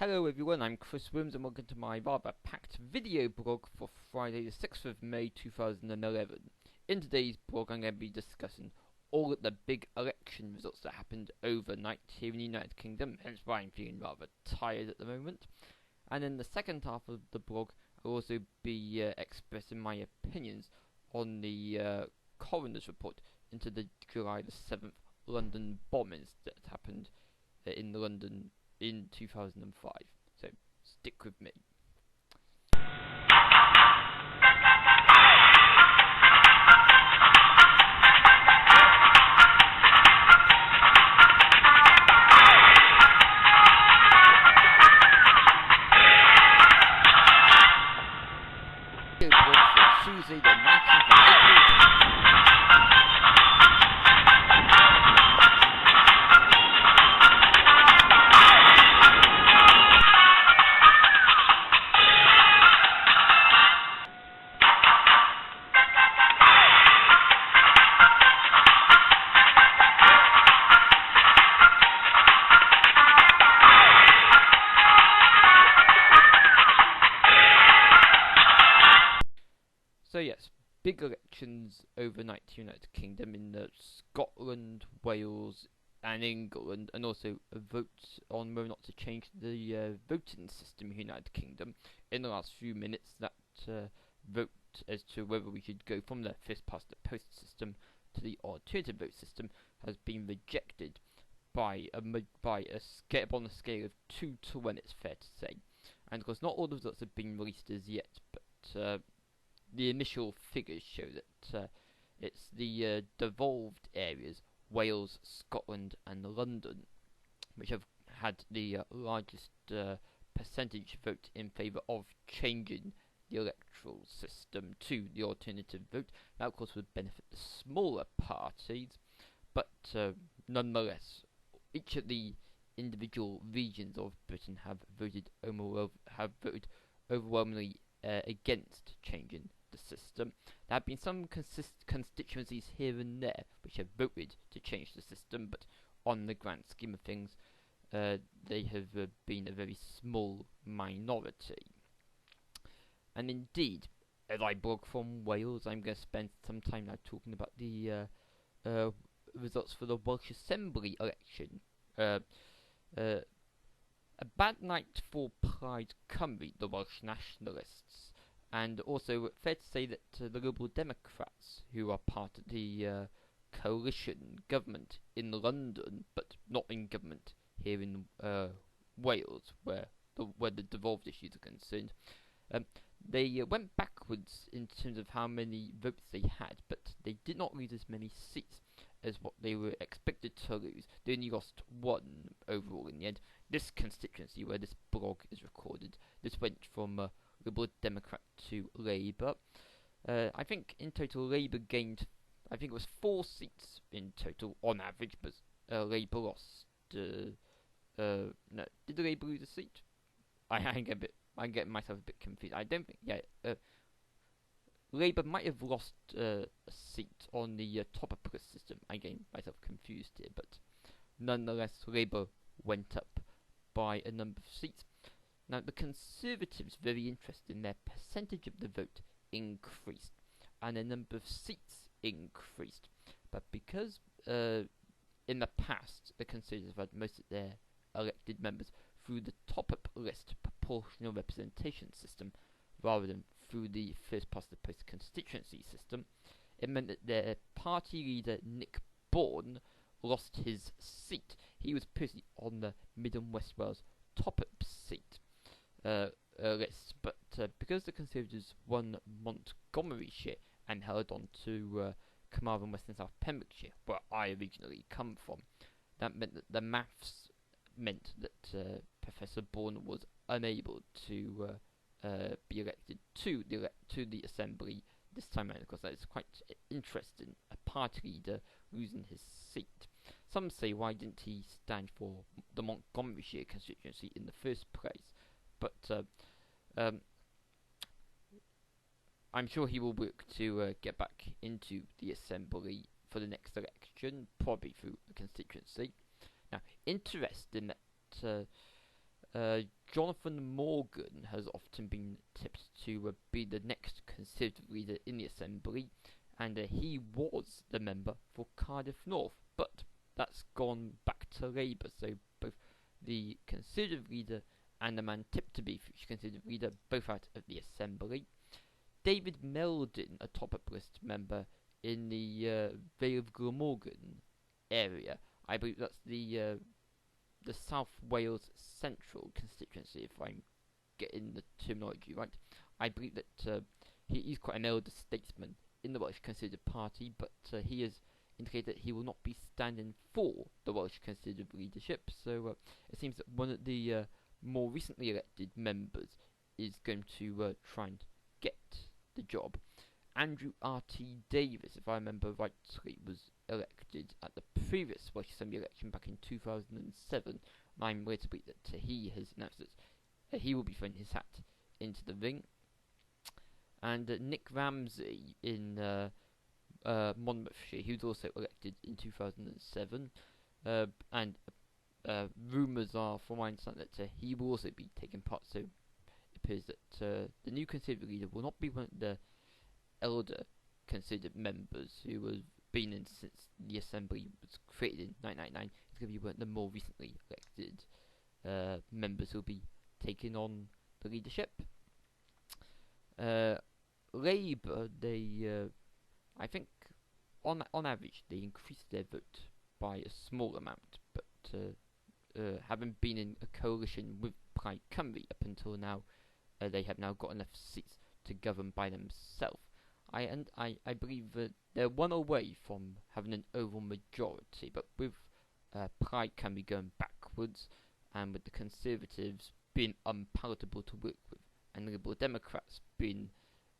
Hello everyone, I'm Chris Williams and welcome to my rather packed video blog for Friday the 6th of May 2011. In today's blog I'm going to be discussing all of the big election results that happened overnight here in the United Kingdom, hence why I'm feeling rather tired at the moment. And in the second half of the blog I'll also be expressing my opinions on the coroner's report into the July the 7th London bombings that happened in London in 2005. So stick with me. Tuesday the 19th of April. So yes, big elections overnight to United Kingdom in Scotland, Wales and England, and also a vote on whether or not to change the voting system in the United Kingdom. In the last few minutes, that vote as to whether we should go from the first past the post system to the alternative vote system has been rejected by a scale on a scale of 2 to 1, it's fair to say. And of course not all the results have been released as yet, but the initial figures show that it's the devolved areas, Wales, Scotland and London, which have had the largest percentage vote in favour of changing the electoral system to the alternative vote. That of course would benefit the smaller parties, but nonetheless, each of the individual regions of Britain have voted overwhelmingly against changing the system. There have been some constituencies here and there which have voted to change the system, but on the grand scheme of things, they have been a very small minority. And indeed, as I blog from Wales, I'm going to spend some time now talking about the results for the Welsh Assembly election. A bad night for Plaid Cymru, the Welsh nationalists. And also, fair to say that the Liberal Democrats, who are part of the coalition government in London, but not in government here in Wales, where the devolved issues are concerned, they went backwards in terms of how many votes they had, but they did not lose as many seats as what they were expected to lose. They only lost 1 overall in the end. This constituency where this blog is recorded, this went from Liberal Democrat to Labour. I think in total Labour gained, I think it was 4 seats in total on average, but Labour lost. No, did Labour lose a seat? I'm getting myself a bit confused. I don't think. Yeah, Labour might have lost a seat on the top of list system. I'm getting myself confused here, but nonetheless, Labour went up by a number of seats. Now, the Conservatives, very interesting, their percentage of the vote increased, and the number of seats increased. But because in the past, the Conservatives had most of their elected members through the top-up list proportional representation system, rather than through the first past the post constituency system, it meant that their party leader, Nick Bourne, lost his seat. He was personally on the Mid and West Wales top-up seat list, but because the Conservatives won Montgomeryshire and held on to Carmarthen, West and South Pembrokeshire, where I originally come from, that meant that the maths meant that Professor Bourne was unable to be elected to the Assembly this time around. Of course, that is quite interesting, a party leader losing his seat. Some say, why didn't he stand for the Montgomeryshire constituency in the first place? But I'm sure he will work to get back into the Assembly for the next election, probably through a constituency. Now, interesting that Jonathan Morgan has often been tipped to be the next Conservative leader in the Assembly, and he was the member for Cardiff North, but that's gone back to Labour, so both the Conservative leader and the man tipped to be future Conservative leader, both out of the Assembly. David Meldon, a top-up list member in the Vale of Glamorgan area. I believe that's the South Wales Central constituency, if I'm getting the terminology right. I believe that he's quite an elder statesman in the Welsh Conservative Party, but he has indicated that he will not be standing for the Welsh Conservative leadership, so it seems that one of the more recently elected members is going to try and get the job. Andrew R.T. Davis, if I remember rightly, was elected at the previous Welsh Assembly election back in 2007. And I'm led to believe that he has announced that he will be throwing his hat into the ring. And Nick Ramsey in Monmouthshire, he was also elected in 2007. And rumours are, from my understanding, that he will also be taking part. So it appears that the new Conservative leader will not be one of the elder Conservative members who has been in since the Assembly was created in 1999. He's going to be one of the more recently elected members who will be taking on the leadership. Labour, they, I think, on average, they increased their vote by a small amount, but having been in a coalition with Plaid Cymru up until now, they have now got enough seats to govern by themselves. I believe they're one away from having an overall majority, but with Plaid Cymru going backwards, and with the Conservatives being unpalatable to work with, and the Liberal Democrats being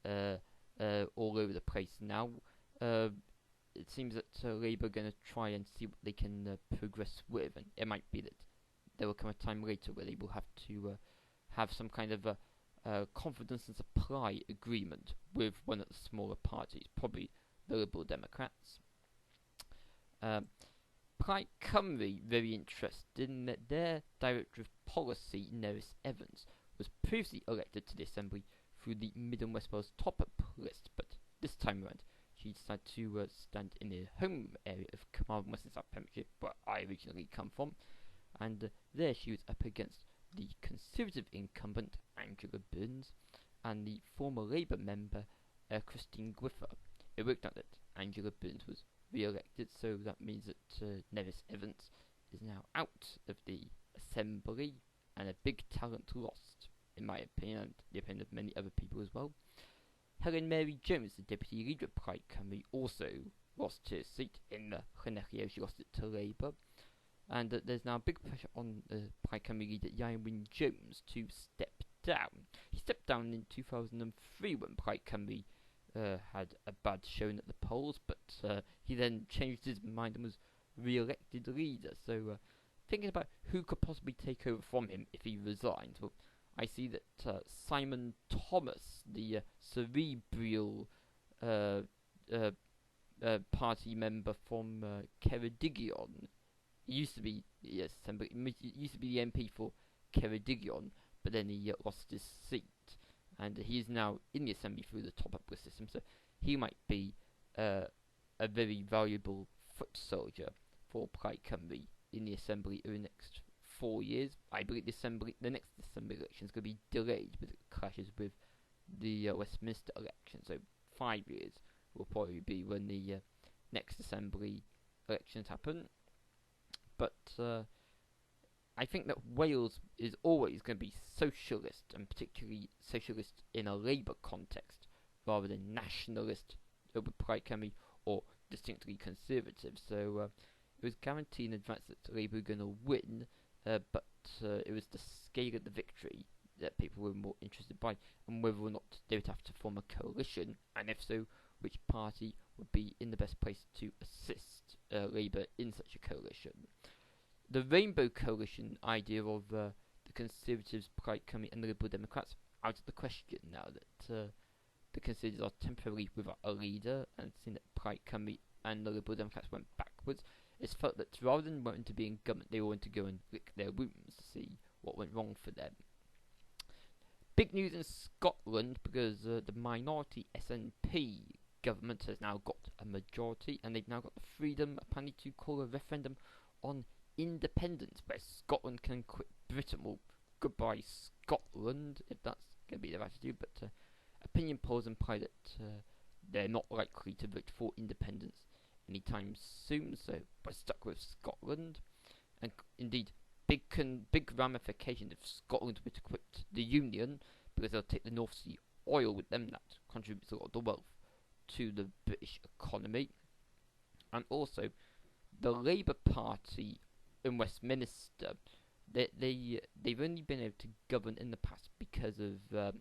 all over the place now, it seems that Labour are going to try and see what they can progress with, and it might be that there will come a time later where they will have to have some kind of confidence and supply agreement with one of the smaller parties, probably the Liberal Democrats. Plaid Cymru, very interested in that their Director of Policy, Nerys Evans, was previously elected to the Assembly through the Mid and West Wales top-up list, but this time around she decided to stand in the home area of Carmarthen, West and South Pembrokeshire, where I originally come from, and there she was up against the Conservative incumbent Angela Burns and the former Labour member Christine Gwiffer. It worked out that Angela Burns was re-elected, so that means that Nerys Evans is now out of the Assembly, and a big talent lost, in my opinion, and the opinion of many other people as well. Helen Mary Jones, the Deputy Leader of Plaid Cymru, also lost her seat in the Llanelli. She lost it to Labour. And there's now big pressure on Plaid Cymru leader Iwan Wyn Jones to step down. He stepped down in 2003 when Plaid Cymru had a bad showing at the polls, but he then changed his mind and was re-elected leader. So thinking about who could possibly take over from him if he resigns, well, I see that Simon Thomas, the cerebral party member from Ceredigion, he used to be the MP for Ceredigion, but then he lost his seat, and he is now in the Assembly through the top-up list system. So he might be a very valuable foot soldier for Plaid Cymru in the Assembly over the next 4 years. I believe the next Assembly election is going to be delayed because it clashes with the Westminster election. So 5 years will probably be when the next Assembly elections happen. But I think that Wales is always going to be socialist, and particularly socialist in a Labour context, rather than nationalist with Plaid Cymru or distinctly conservative. So it was guaranteed in advance that Labour were going to win, but it was the scale of the victory that people were more interested by, and whether or not they would have to form a coalition, and if so, which party would be in the best place to assist Labour in such a coalition. The Rainbow Coalition idea of the Conservatives, Plaid Cymru and the Liberal Democrats out of the question now that the Conservatives are temporarily without a leader, and seeing that Plaid Cymru and the Liberal Democrats went backwards, it's felt that rather than wanting to be in government, they wanted to go and lick their wounds to see what went wrong for them. Big news in Scotland, because the minority SNP government has now got a majority, and they've now got the freedom apparently to call a referendum on independence, where Scotland can quit Britain. Well, goodbye Scotland, if that's going to be their attitude, but opinion polls imply that they're not likely to vote for independence anytime soon, so we're stuck with Scotland. And indeed, big ramifications if Scotland were to quit the Union, because they'll take the North Sea oil with them. That contributes a lot of the wealth to the British economy. And also, the Labour Party in Westminster, they've only been able to govern in the past because of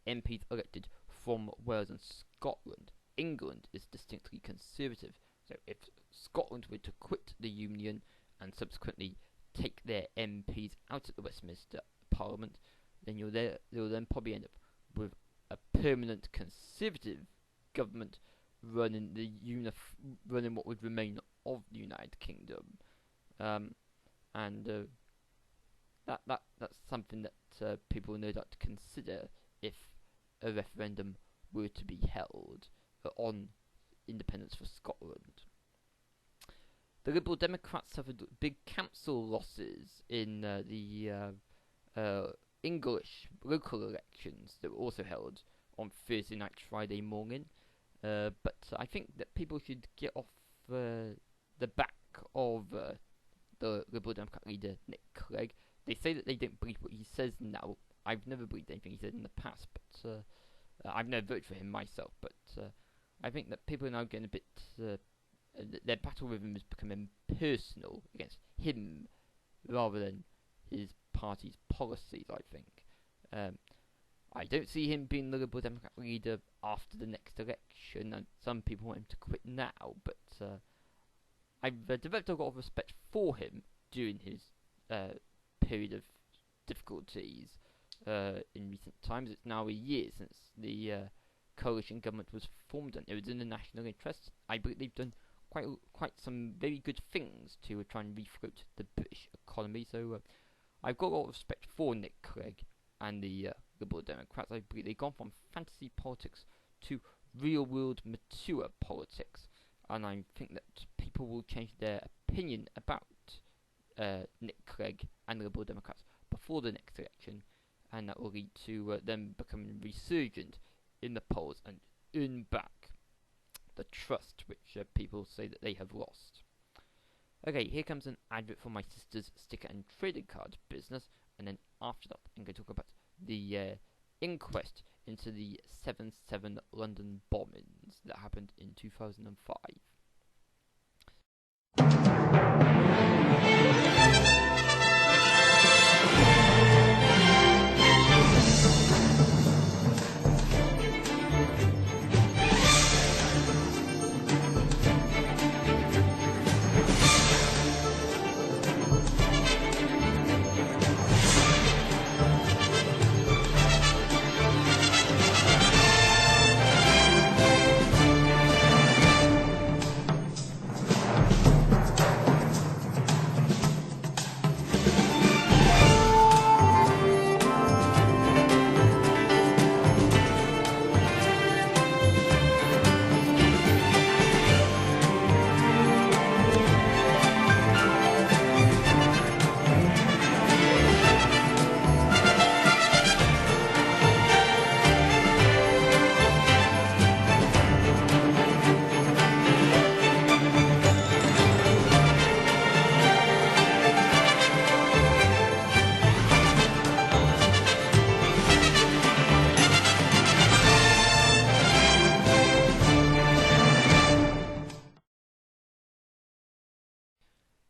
MPs elected from Wales and Scotland. England is distinctly conservative, so if Scotland were to quit the Union and subsequently take their MPs out of the Westminster Parliament, then you'll then probably end up with a permanent conservative government running what would remain of the United Kingdom, and that's something that people no doubt consider if a referendum were to be held on independence for Scotland. The Liberal Democrats suffered big council losses in the English local elections that were also held on Thursday night, Friday morning. But I think that people should get off the back of the Liberal Democrat leader Nick Clegg. They say that they don't believe what he says now. I've never believed anything he said in the past, but I've never voted for him myself. But I think that people are now getting a bit. Their battle with him is becoming personal against him rather than his party's policies, I think. I don't see him being the Liberal Democrat leader after the next election, and some people want him to quit now, but I've developed a lot of respect for him during his period of difficulties in recent times. It's now a year since the coalition government was formed, and it was in the national interest. I believe they've done quite some very good things to try and refloat the British economy, so I've got a lot of respect for Nick Clegg and the Liberal Democrats. I believe they've gone from fantasy politics to real-world mature politics, and I think that people will change their opinion about Nick Clegg and the Liberal Democrats before the next election, and that will lead to them becoming resurgent in the polls and earn back the trust which people say that they have lost. Okay, here comes an advert for my sister's sticker and trading card business, and then after that I'm going to talk about the inquest into the 7/7 London bombings that happened in 2005.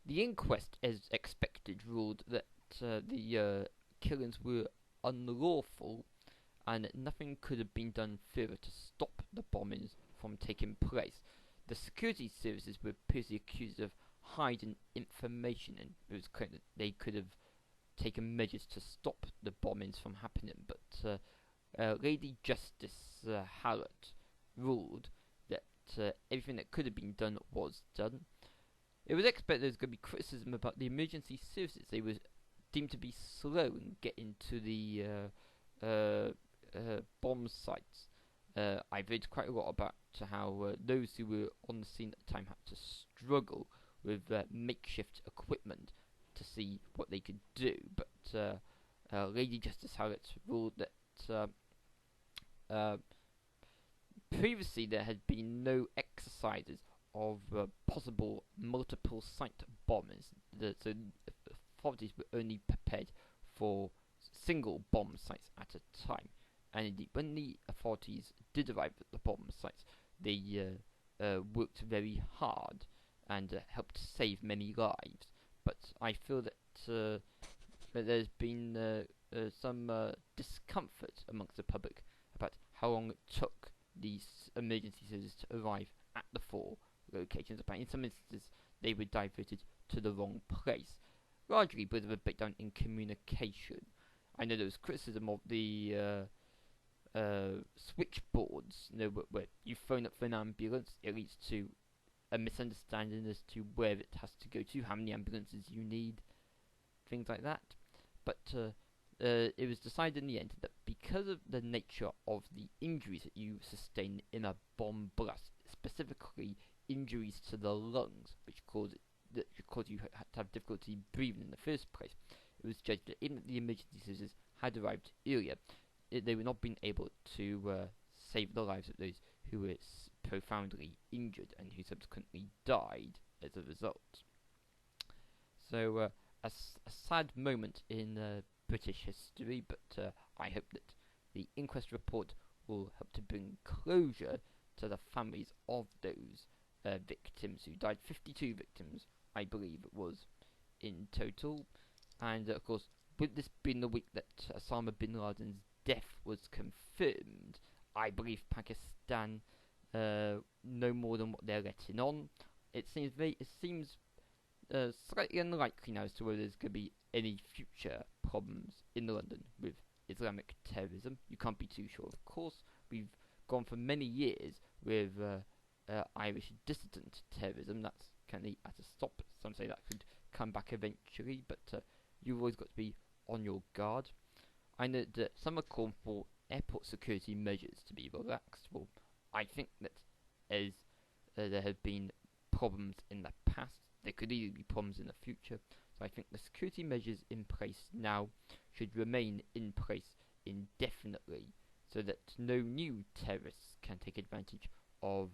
The inquest, as expected, ruled that the killings were unlawful and nothing could have been done further to stop the bombings from taking place. The security services were previously accused of hiding information, and it was claimed that they could have taken measures to stop the bombings from happening, but Lady Justice Hallett ruled that everything that could have been done was done. It was expected there was going to be criticism about the emergency services. They were deemed to be slow in getting to the bomb sites. I've read quite a lot about how those who were on the scene at the time had to struggle with makeshift equipment to see what they could do. But Lady Justice Howlett ruled that previously there had been no exercises of possible multiple site bombers. So authorities were only prepared for single bomb sites at a time. And indeed, when the authorities did arrive at the bomb sites, they worked very hard and helped save many lives. But I feel that there's been some discomfort amongst the public about how long it took these emergency services to arrive at the 4 locations. In some instances, they were diverted to the wrong place, largely because of a breakdown in communication. I know there was criticism of the switchboards, where you phone up for an ambulance, it leads to a misunderstanding as to where it has to go to, how many ambulances you need, things like that. But it was decided in the end that because of the nature of the injuries that you sustain in a bomb blast, specifically injuries to the lungs, which cause you to have difficulty breathing in the first place, it was judged that even if the emergency services had arrived earlier, they were not being able to save the lives of those who were profoundly injured and who subsequently died as a result. So a sad moment in British history, but I hope that the inquest report will help to bring closure to the families of those victims who died. 52 victims, I believe it was, in total. And of course, with this being the week that Osama bin Laden's death was confirmed, I believe Pakistan know more than what they're letting on. It seems slightly unlikely now as to whether there's going to be any future problems in London with Islamic terrorism. You can't be too sure, of course. We've gone for many years with Irish dissident terrorism. That's currently at a stop. Some say that could come back eventually, but you've always got to be on your guard. I know that some are calling for airport security measures to be relaxed. Well, I think that as there have been problems in the past, there could easily be problems in the future. So I think the security measures in place now should remain in place indefinitely, so that no new terrorists can take advantage of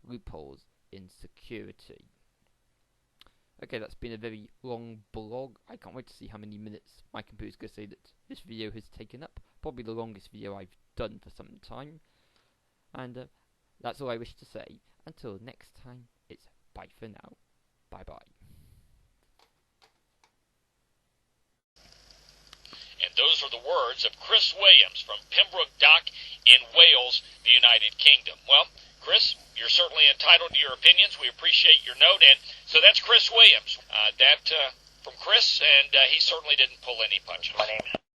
loopholes in security. Okay, that's been a very long blog. I can't wait to see how many minutes my computer's going to say that this video has taken up. Probably the longest video I've done for some time. And that's all I wish to say. Until next time, it's bye for now. Bye-bye. And those are the words of Chris Williams from Pembroke Dock in Wales, the United Kingdom. Well, Chris, you're certainly entitled to your opinions. We appreciate your note. And so that's Chris Williams. From Chris, and he certainly didn't pull any punches. My name